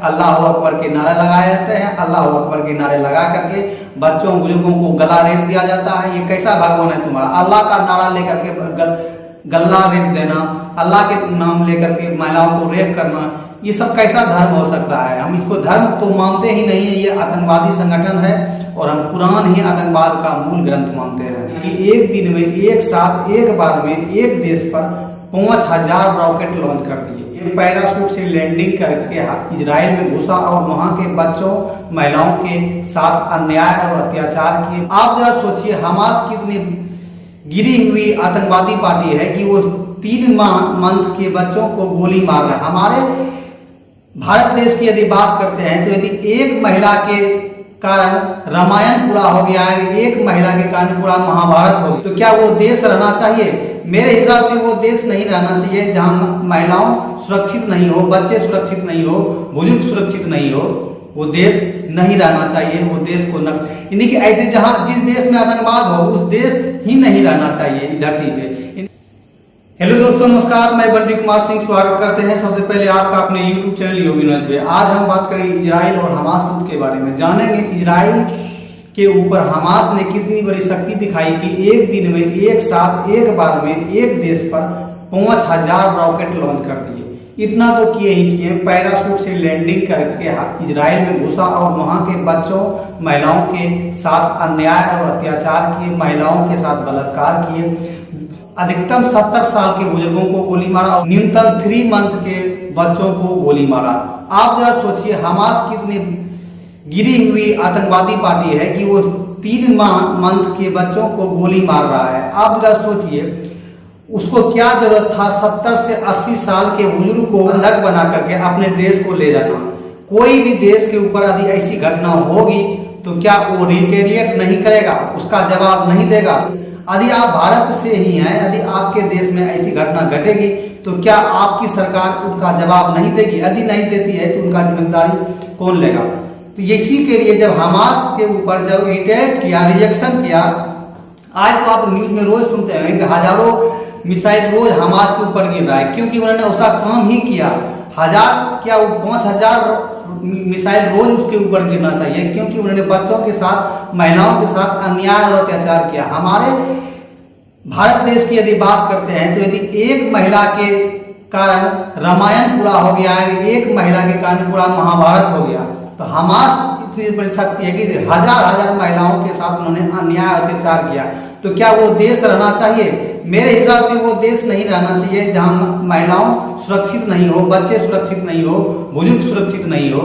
अल्लाह अकबर के नारे लगाए जाते हैं। अल्लाह अकबर के नारे लगा करके बच्चों बुजुर्गों को गला रेत दिया जाता है। ये कैसा भगवान है तुम्हारा? अल्लाह का नारा लेकर के गला रेत देना, अल्लाह के नाम लेकर के महिलाओं को रेप करना, ये सब कैसा धर्म हो सकता है? हम इसको धर्म तो मानते ही नहीं है, ये आतंकवादी संगठन है और हम कुरान ही आतंकवाद का मूल ग्रंथ मानते हैं। कि एक दिन में एक साथ एक बार में एक देश पर 5000 रॉकेट लॉन्च कर दिए। पैराशूट से लैंडिंग करके इजराइल में घुसा और वहां के बच्चों महिलाओं के साथ अन्याय और अत्याचार किए। आप जरा सोचिए, हमास कितनी गिरी हुई आतंकवादी पार्टी है कि वो 3 मंथ के बच्चों को गोली मार रहा है। हमारे भारत देश की यदि बात करते हैं तो यदि एक महिला के कारण रामायण पूरा हो गया है, एक महिला के कारण पूरा महाभारत हो गया, तो क्या वो देश रहना चाहिए? मेरे हिसाब से वो देश नहीं रहना चाहिए जहां महिलाओं सुरक्षित नहीं हो, बच्चे सुरक्षित नहीं हो, बुजुर्ग सुरक्षित नहीं हो। वो देश नहीं रहना चाहिए। वो देश को यानी कि ऐसे जहां जिस देश में आतंकवाद हो उस देश ही नहीं रहना चाहिए धरती पे। हेलो दोस्तों, नमस्कार। मैं बंटी कुमार सिंह स्वागत करते हैं सबसे पहले आपका अपने YouTube चैनल योगी नॉलेज में। आज हम बात करेंगे इजराइल और हमास युद्ध के बारे में। जानेंगे इजराइल के ऊपर हमास ने कितनी बड़ी शक्ति दिखाई कि एक दिन में एक साथ एक बार में एक देश पर 5000 रॉकेट लॉन्च कर दिए। इतना तो किए ही किए, पैराशूट से लैंडिंग करके इजराइल में घुसा और वहां के बच्चों महिलाओं के साथ अन्याय और अत्याचार किए, महिलाओं के साथ बलात्कार किए, अधिकतम 70 साल के बुजुर्गों को गोली मारा और न्यूनतम 3 मंथ के बच्चों को गोली मारा। आप जरा सोचिए, हमास कितनी गिरी हुई आतंकवादी पार्टी है कि वो 3 मंथ के बच्चों को गोली मार रहा है। आप जरा सोचिए, उसको क्या जरूरत था 70 से 80 साल के बुजुर्ग को बंधक बना करके अपने देश को ले जाना? कोई भी देश के ऊपर यदि ऐसी घटना होगी तो क्या वो रिटेलिएट नहीं करेगा, उसका जवाब नहीं देगा? यदि आप भारत से ही हैं, यदि आपके देश में ऐसी घटना घटेगी तो क्या आपकी सरकार उसका जवाब नहीं देगी? यदि नहीं देती है तो उनका जिम्मेदारी कौन लेगा? तो इसी के लिए जब हमास के ऊपर जब रिटेट किया, रिजेक्शन किया, आज तो आप न्यूज में रोज सुनते हैं कि हजारों मिसाइल रोज हमास के ऊपर गिर रहा है, क्योंकि उन्होंने उसका काम ही किया। 5000 मिसाइल रोज उसके ऊपर गिरना चाहिए, क्योंकि उन्होंने बच्चों के साथ महिलाओं के साथ अन्याय और अत्याचार किया। हमारे भारत देश की यदि बात करते हैं तो यदि एक महिला के कारण रामायण पूरा हो गया है, एक महिला के कारण पूरा महाभारत हो गया, तो हमास इतनी बड़ी शक्ति है कि हजार महिलाओं के साथ उन्होंने अन्याय अत्याचार किया। तो क्या वो देश रहना चाहिए? मेरे हिसाब से वो देश नहीं रहना चाहिए जहां महिलाओं सुरक्षित नहीं हो, बच्चे सुरक्षित नहीं हो, बुजुर्ग सुरक्षित नहीं हो।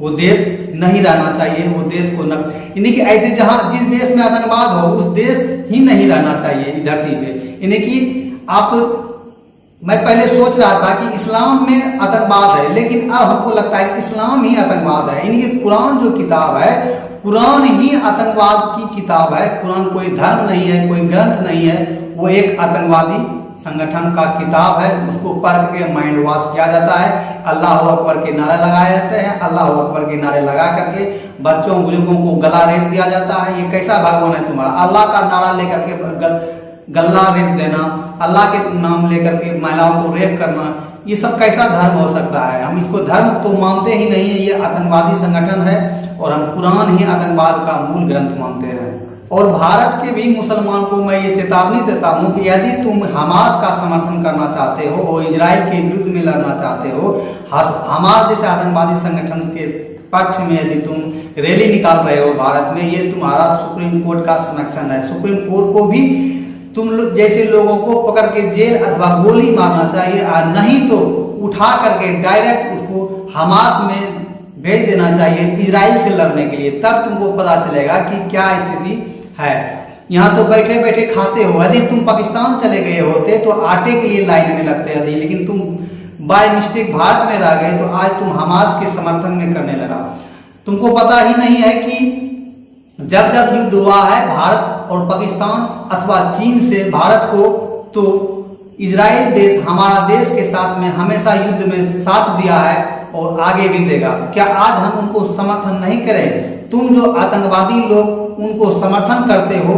वो देश नहीं रहना चाहिए। वो देश को यानी कि ऐसे जहां जिस देश में आतंकवाद हो उस देश ही नहीं रहना चाहिए धरती पे। यानी कि आप मैं पहले सोच रहा था कि इस्लाम में आतंकवाद है, लेकिन अब हमको लगता है कि इस्लाम ही आतंकवाद है। यानी कि कुरान जो किताब है, कुरान ही आतंकवाद की किताब है। कुरान कोई धर्म नहीं है, कोई ग्रंथ नहीं है, वो एक आतंकवादी संगठन का किताब है। उसको पढ़ के माइंड वॉश किया जाता है, अल्लाह अकबर के नारे लगाए जाते हैं। अल्लाह अकबर के नारे लगा करके बच्चों बुजुर्गों को गला रेत दिया जाता है। ये कैसा भगवान है तुम्हारा? अल्लाह का नारा लेकर के गला रेत देना, अल्लाह के नाम लेकर के महिलाओं को रेप करना, ये सब कैसा धर्म हो सकता है? हम इसको धर्म तो मानते ही नहीं है, ये आतंकवादी संगठन है और हम कुरान ही आतंकवाद का मूल ग्रंथ मानते हैं। और भारत के भी मुसलमान को मैं ये चेतावनी देता हूँ कि यदि तुम हमास का समर्थन करना चाहते हो और इजराइल के विरुद्ध में लड़ना चाहते हो, हमास जैसे आतंकवादी संगठन के पक्ष में यदि तुम रैली निकाल रहे हो भारत में, ये तुम्हारा सुप्रीम कोर्ट का संरक्षण है। सुप्रीम कोर्ट को भी तुम जैसे लोगों को पकड़ के जेल अथवा गोली मारना चाहिए, और नहीं तो उठा करके डायरेक्ट उसको हमास में भेज देना चाहिए इजराइल से लड़ने के लिए। तब तुमको पता चलेगा कि क्या स्थिति है। यहाँ तो बैठे बैठे खाते हो। यदि तुम पाकिस्तान चले गए होते तो आटे के लिए लाइन में लगते यदि, लेकिन तुम बाय मिस्टेक भारत में रह गए तो आज तुम हमास के समर्थन में करने लगा। तुमको पता ही नहीं है कि जब जब युद्ध हुआ है भारत और पाकिस्तान अथवा चीन से भारत को, तो इजराइल देश हमारा देश के साथ में हमेशा युद्ध में साथ दिया है और आगे भी देगा। क्या आज हम उनको समर्थन नहीं करें? तुम जो आतंकवादी लोग उनको समर्थन करते हो,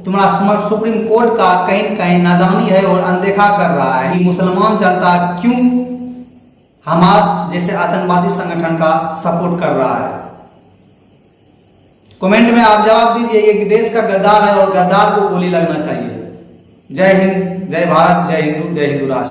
तुम्हारा सुप्रीम कोर्ट का कहीं कहीं नादानी है और अनदेखा कर रहा है कि मुसलमान जनता क्यों हमास जैसे आतंकवादी संगठन का सपोर्ट कर रहा है? कमेंट में आप जवाब दीजिए। ये देश का गद्दार है और गद्दार को गोली लगना चाहिए। जय हिंद, जय भारत, जय हिंदू, जय हिंदू राष्ट्र।